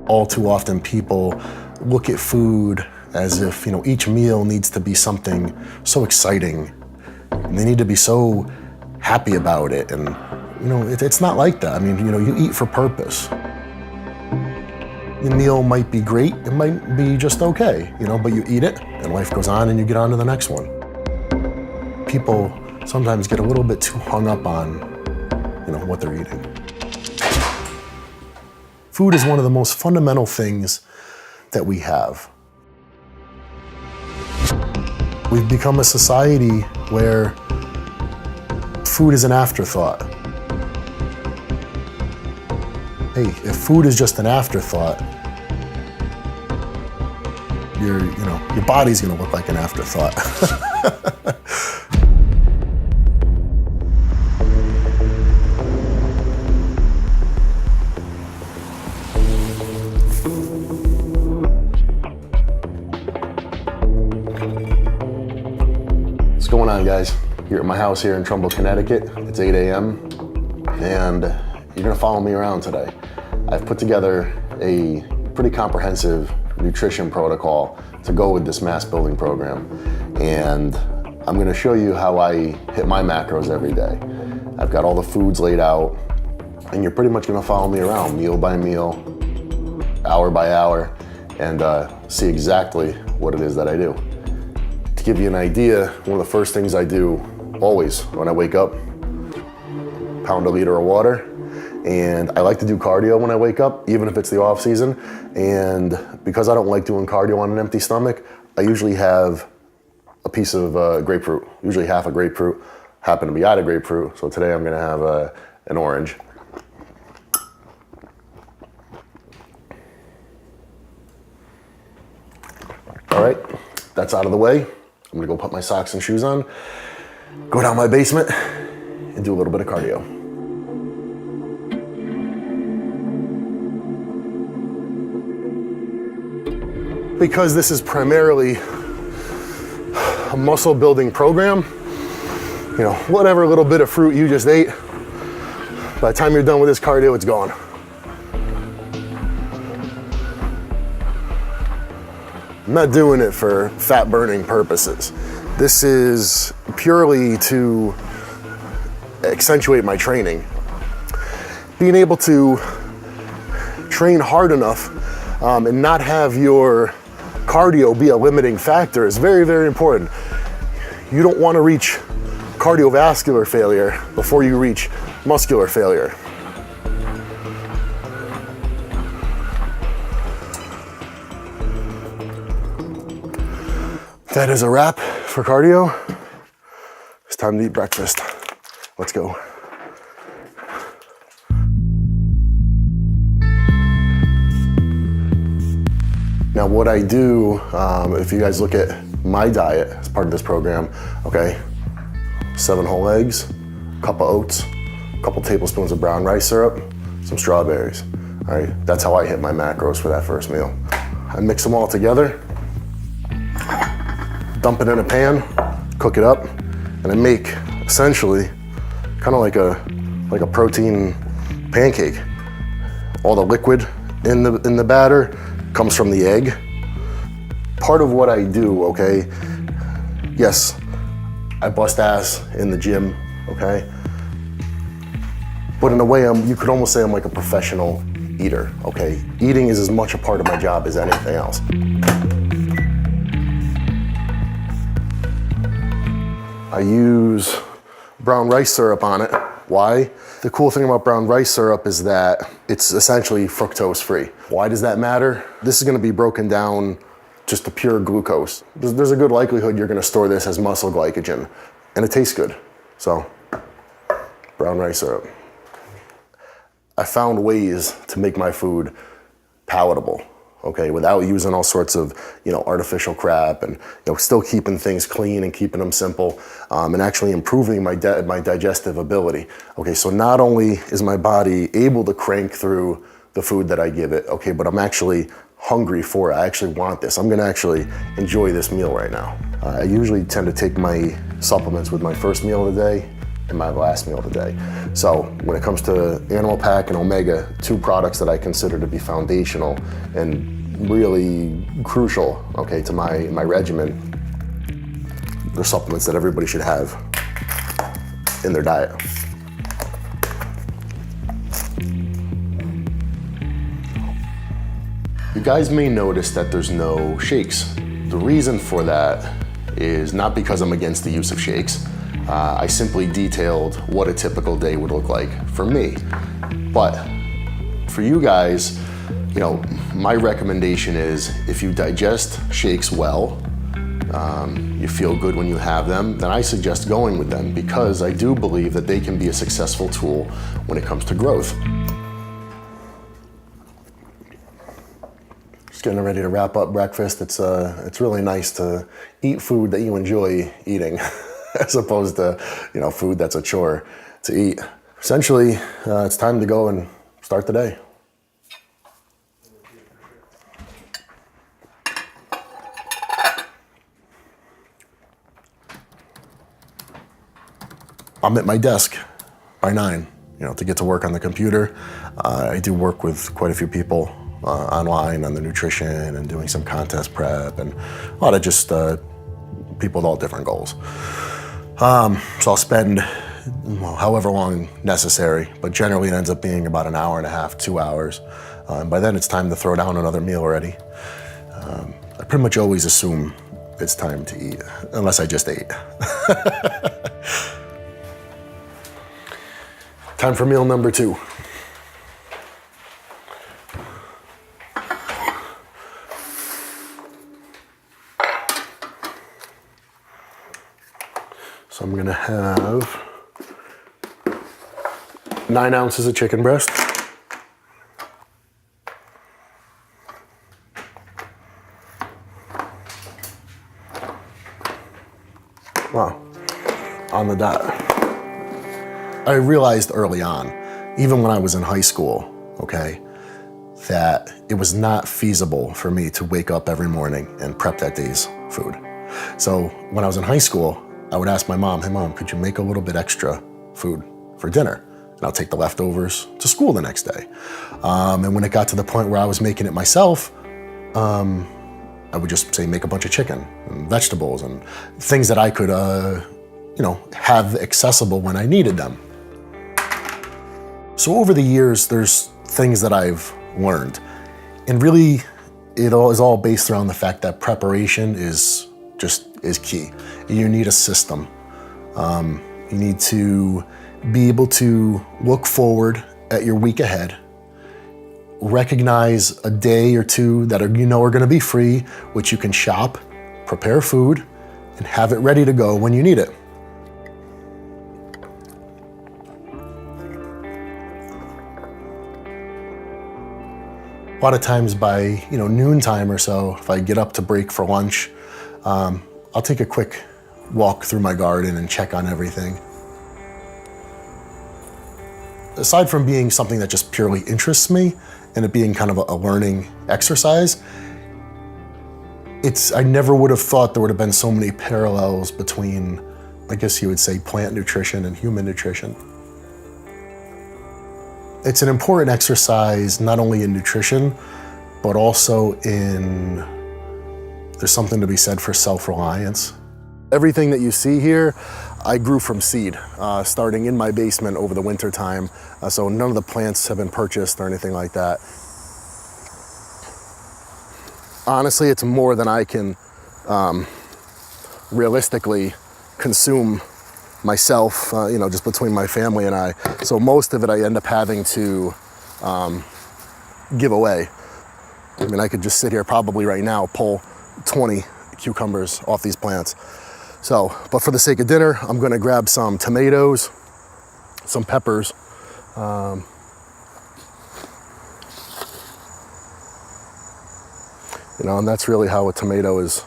All too often people look at food as if, each meal needs to be something so exciting. And they need to be so happy about it. And, it's not like that. I mean, you eat for purpose. The meal might be great, it might be just okay, but you eat it and life goes on and you get on to the next one. People sometimes get a little bit too hung up on, what they're eating. Food is one of the most fundamental things that we have. We've become a society where food is an afterthought. Hey, if food is just an afterthought, your body's gonna look like an afterthought. What's going on, guys? You're at my house here in Trumbull, Connecticut. It's 8 a.m. and you're gonna follow me around today. I've put together a pretty comprehensive nutrition protocol to go with this mass building program. And I'm gonna show you how I hit my macros every day. I've got all the foods laid out and you're pretty much gonna follow me around meal by meal, hour by hour, and see exactly what it is that I do. To give you an idea, one of the first things I do always when I wake up, pound a liter of water. And I like to do cardio when I wake up, even if it's the off season. And because I don't like doing cardio on an empty stomach, I usually have a piece of grapefruit, usually half a grapefruit. Happen to be out of grapefruit, so today I'm gonna have an orange. All right, that's out of the way. I'm gonna go put my socks and shoes on, go down my basement, and do a little bit of cardio. Because this is primarily a muscle building program, whatever little bit of fruit you just ate, by the time you're done with this cardio, it's gone. I'm not doing it for fat burning purposes. This is purely to accentuate my training. Being able to train hard enough and not have your cardio be a limiting factor is very, very important. You don't want to reach cardiovascular failure before you reach muscular failure. That is a wrap for cardio. It's time to eat breakfast. Let's go. Now what I do, if you guys look at my diet as part of this program, okay, 7 whole eggs, a cup of oats, a couple tablespoons of brown rice syrup, some strawberries. All right, that's how I hit my macros for that first meal. I mix them all together, dump it in a pan, cook it up, and I make essentially kind of like a protein pancake. All the liquid in the batter comes from the egg. Part of what I do, okay, yes, I bust ass in the gym, okay? But in a way, you could almost say I'm like a professional eater, okay? Eating is as much a part of my job as anything else. I use brown rice syrup on it. Why? The cool thing about brown rice syrup is that it's essentially fructose free. Why does that matter? This is gonna be broken down just to pure glucose. There's a good likelihood you're gonna store this as muscle glycogen, and it tastes good. So, brown rice syrup. I found ways to make my food palatable, okay, without using all sorts of, artificial crap, and still keeping things clean and keeping them simple, and actually improving my digestive ability. Okay, so not only is my body able to crank through the food that I give it, okay, but I'm actually hungry for it. I actually want this. I'm gonna actually enjoy this meal right now. I usually tend to take my supplements with my first meal of the day, in my last meal today. So when it comes to Animal Pack and Omega, two products that I consider to be foundational and really crucial, okay, to my regimen, they're supplements that everybody should have in their diet. You guys may notice that there's no shakes. The reason for that is not because I'm against the use of shakes. I simply detailed what a typical day would look like for me. But for you guys, you know, my recommendation is if you digest shakes well, you feel good when you have them, then I suggest going with them because I do believe that they can be a successful tool when it comes to growth. Just getting ready to wrap up breakfast. It's really nice to eat food that you enjoy eating as opposed to, you know, food that's a chore to eat. Essentially, it's time to go and start the day. I'm at my desk by 9, you know, to get to work on the computer. I do work with quite a few people online on the nutrition and doing some contest prep and a lot of just people with all different goals. So I'll spend however long necessary, but generally it ends up being about an hour and a half, 2 hours. By then it's time to throw down another meal already. I pretty much always assume it's time to eat, unless I just ate. Time for meal number 2. So I'm gonna have 9 ounces of chicken breast. Wow, on the dot. I realized early on, even when I was in high school, okay, that it was not feasible for me to wake up every morning and prep that day's food. So when I was in high school, I would ask my mom, hey mom, could you make a little bit extra food for dinner? And I'll take the leftovers to school the next day. And when it got to the point where I was making it myself, I would just say make a bunch of chicken and vegetables and things that I could, you know, have accessible when I needed them. So over the years, there's things that I've learned. And really, it is all based around the fact that preparation is key. You need a system. You need to be able to look forward at your week ahead, recognize a day or two that are going to be free, which you can shop, prepare food, and have it ready to go when you need it. A lot of times by noontime or so, if I get up to break for lunch, I'll take a quick walk through my garden and check on everything. Aside from being something that just purely interests me and it being kind of a learning exercise, I never would have thought there would have been so many parallels between, I guess you would say, plant nutrition and human nutrition. It's an important exercise, not only in nutrition, but also there's something to be said for self-reliance. Everything that you see here, I grew from seed, starting in my basement over the winter time. So none of the plants have been purchased or anything like that. Honestly, it's more than I can realistically consume myself, just between my family and I. So most of it I end up having to give away. I mean, I could just sit here probably right now, pull 20 cucumbers off these plants. So, but for the sake of dinner, I'm gonna grab some tomatoes, some peppers, and that's really how a tomato is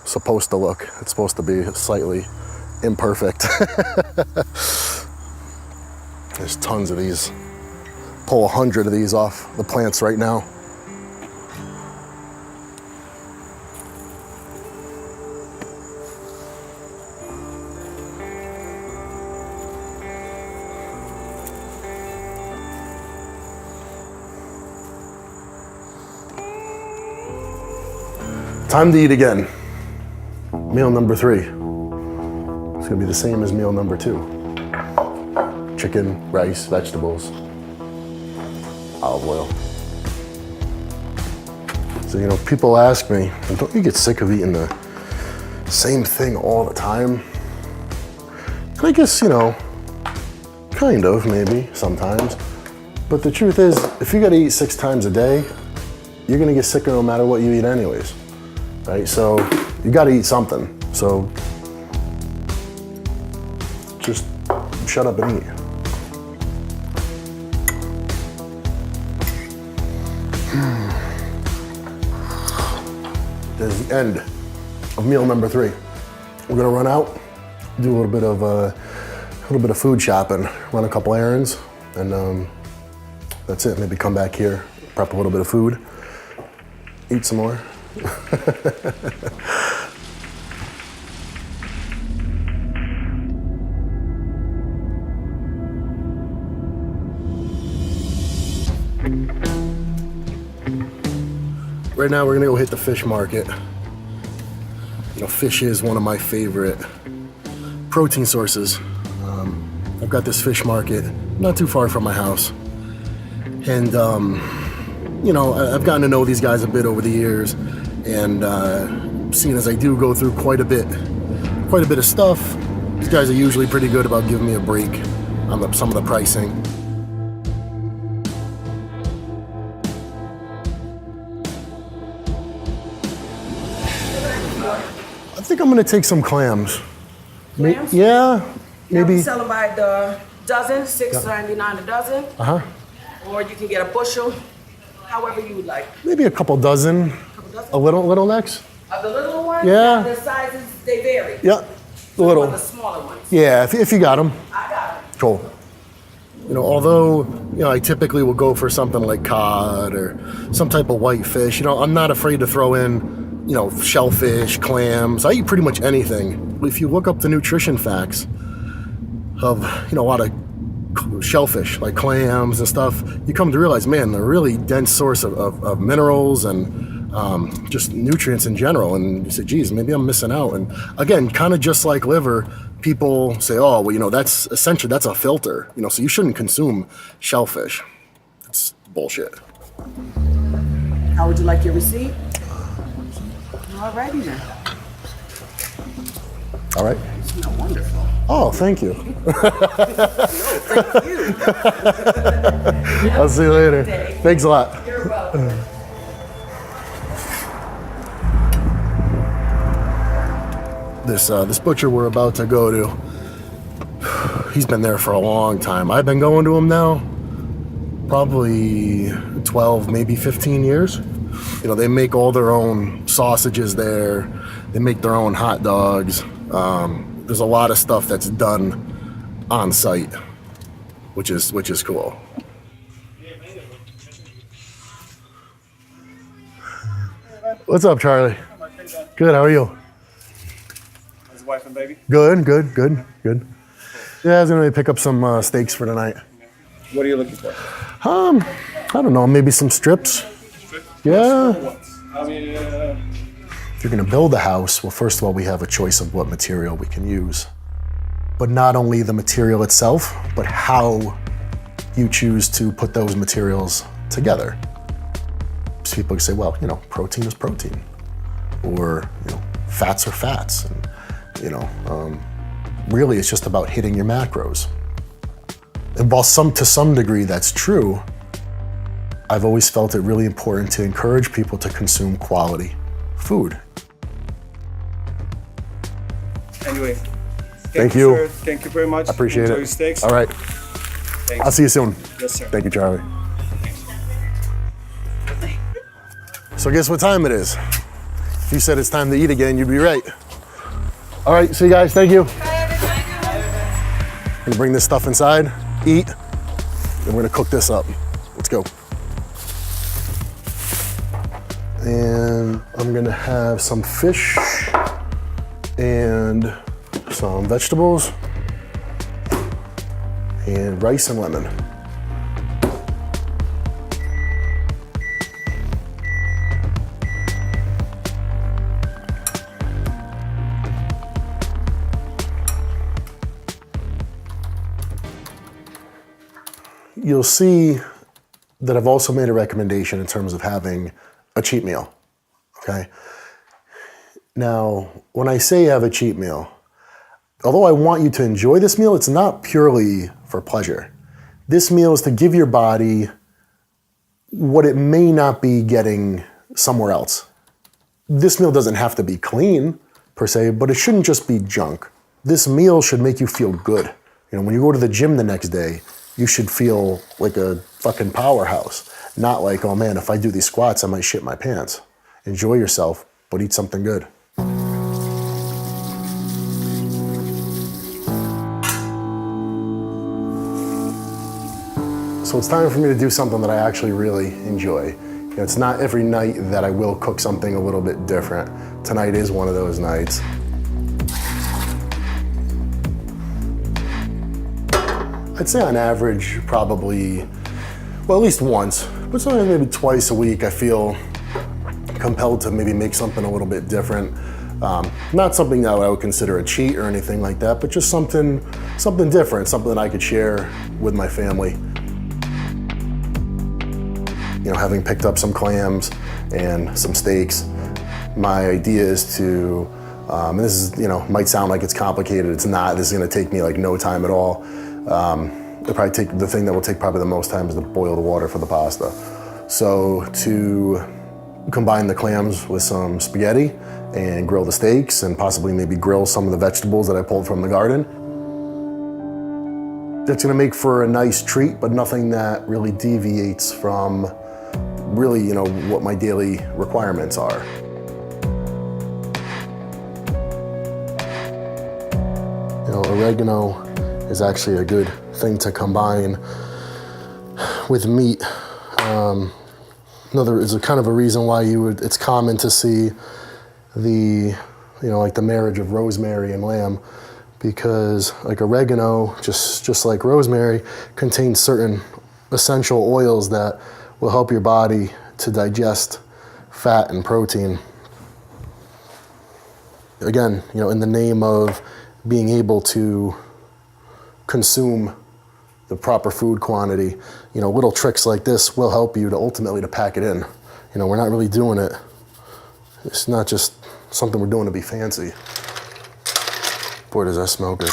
supposed to look. It's supposed to be slightly imperfect. There's tons of these. Pull 100 of these off the plants right now. Time to eat again. Meal number 3. It's gonna be the same as meal number 2. Chicken, rice, vegetables, olive oil. So, you know, people ask me, don't you get sick of eating the same thing all the time? And I guess, you know, kind of, maybe, sometimes. But the truth is, if you gotta eat 6 times a day, you're gonna get sicker no matter what you eat anyways, right? So you gotta eat something. So just shut up and eat. This is the end of meal number 3. We're gonna run out, do a little bit of food shopping, run a couple errands, and that's it. Maybe come back here, prep a little bit of food, eat some more. Right now we're gonna go hit the fish market. You know, fish is one of my favorite protein sources. I've got this fish market not too far from my house. And, you know, I've gotten to know these guys a bit over the years, and seeing as I do go through quite a bit of stuff, these guys are usually pretty good about giving me a break on some of the pricing. I think I'm gonna take some clams. Clams? Yeah, maybe. We sell them by the dozen, $6.99 a dozen. Uh-huh. Or you can get a bushel, however you would like. Maybe a couple dozen. A little next? Of the little ones, Yeah. the sizes, they vary. Yeah, the little. Or the smaller ones. Yeah, if you got them. I got them. Cool. You know, although, you know, I typically will go for something like cod or some type of white fish, you know, I'm not afraid to throw in, you know, shellfish, clams. I eat pretty much anything. If you look up the nutrition facts of, you know, a lot of shellfish, like clams and stuff, you come to realize, man, they're a really dense source of minerals and just nutrients in general. And you say, geez, maybe I'm missing out. And again, kind of just like liver, people say, oh, well, you know, that's essentially, that's a filter, you know, so you shouldn't consume shellfish. It's bullshit. How would you like your receipt? Alrighty then. All right. You smell wonderful. Oh, thank you. No, thank you. I'll see you later. Thanks a lot. You're welcome. This butcher we're about to go to, he's been there for a long time. I've been going to him now probably 12, maybe 15 years. You know, they make all their own sausages there. They make their own hot dogs. There's a lot of stuff that's done on site, which is cool. What's up, Charlie? Good, how are you? How's the wife and baby? Good. Yeah, I was gonna pick up some steaks for tonight. What are you looking for? I don't know, maybe some strips. Yeah. I mean, If you're gonna build a house, well, first of all, we have a choice of what material we can use. But not only the material itself, but how you choose to put those materials together. So people can say, well, you know, protein is protein. Or, you know, fats are fats. And, you know, really it's just about hitting your macros. And while to some degree that's true, I've always felt it really important to encourage people to consume quality food. anyway. Thank you. Sir. Thank you very much. I appreciate Enjoy it. your steaks. All right. Thanks. I'll see you soon. Yes, sir. Thank you, Charlie. So guess what time it is? If you said it's time to eat again, you'd be right. All right, see you guys, thank you. I'm gonna bring this stuff inside, eat, and we're gonna cook this up. Let's go. And I'm gonna have some fish and some vegetables and rice and lemon. you'll see that I've also made a recommendation in terms of having a cheat meal, okay? Now, when I say have a cheat meal, although I want you to enjoy this meal, it's not purely for pleasure. This meal is to give your body what it may not be getting somewhere else. This meal doesn't have to be clean per se, but it shouldn't just be junk. This meal should make you feel good. You know, when you go to the gym the next day, you should feel like a fucking powerhouse, not like, oh man, if I do these squats, I might shit my pants. Enjoy yourself, but eat something good. So it's time for me to do something that I actually really enjoy. You know, it's not every night that I will cook something a little bit different. Tonight is one of those nights. I'd say on average, probably, well, at least once, but sometimes maybe twice a week, I feel compelled to maybe make something a little bit different. Not something that I would consider a cheat or anything like that, but just something different, something that I could share with my family. You know, having picked up some clams and some steaks, my idea is to, and this is, you know, might sound like it's complicated, it's not. This is gonna take me like no time at all. It'll probably take, the thing that will take probably the most time is to boil the water for the pasta. So to combine the clams with some spaghetti and grill the steaks and possibly maybe grill some of the vegetables that I pulled from the garden. That's gonna make for a nice treat, but nothing that really deviates from really, you know, what my daily requirements are. You know, oregano is actually a good thing to combine with meat. Is a kind of a reason why it's common to see the, you know, like the marriage of rosemary and lamb, because like oregano, just like rosemary, contains certain essential oils that will help your body to digest fat and protein. Again, you know, in the name of being able to consume the proper food quantity, you know, little tricks like this will help you to ultimately to pack it in. You know, we're not really doing it. It's not just something we're doing to be fancy. Boy, does that smell good.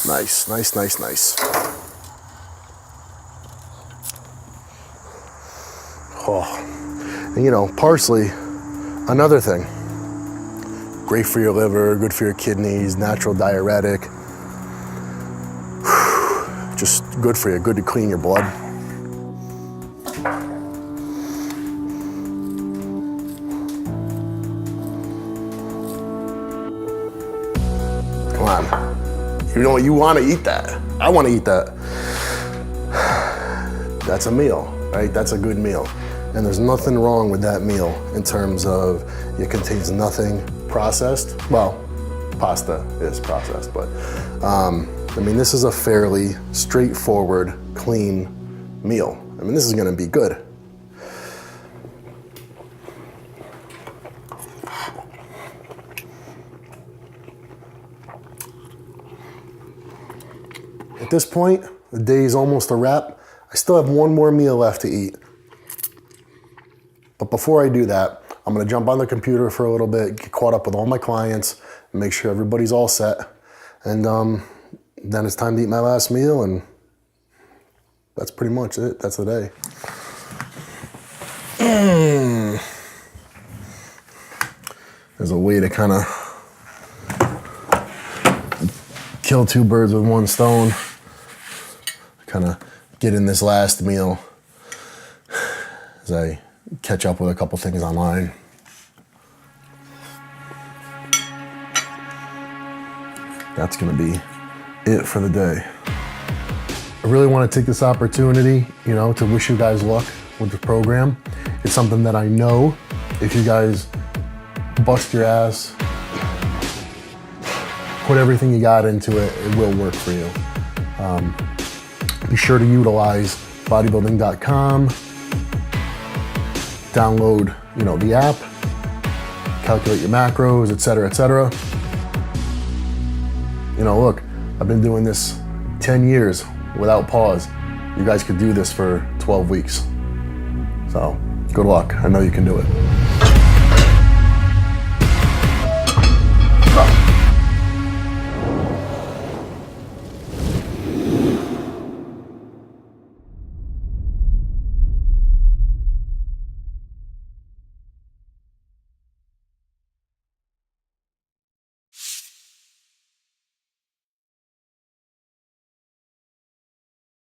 Nice, nice, nice, nice. Oh, and you know, parsley, another thing. Great for your liver, good for your kidneys, natural diuretic. Just good for you, good to clean your blood. Come on. You know, you want to eat that. I want to eat that. That's a meal, right? That's a good meal. And there's nothing wrong with that meal in terms of it contains nothing processed. Well, pasta is processed, but I mean, this is a fairly straightforward, clean meal. I mean, this is going to be good. At this point, the day is almost a wrap. I still have one more meal left to eat. But before I do that, I'm gonna jump on the computer for a little bit, get caught up with all my clients, and make sure everybody's all set. And then it's time to eat my last meal, and that's pretty much it. That's the day. There's a way to kind of kill two birds with one stone. Kind of get in this last meal as I catch up with a couple things online. That's gonna be it for the day. I really want to take this opportunity, you know, to wish you guys luck with the program. It's something that I know if you guys bust your ass, put everything you got into it, it will work for you. Be sure to utilize bodybuilding.com, download, the app, calculate your macros, etc., etc. Look, I've been doing this 10 years without pause. You guys could do this for 12 weeks. So, good luck. I know you can do it.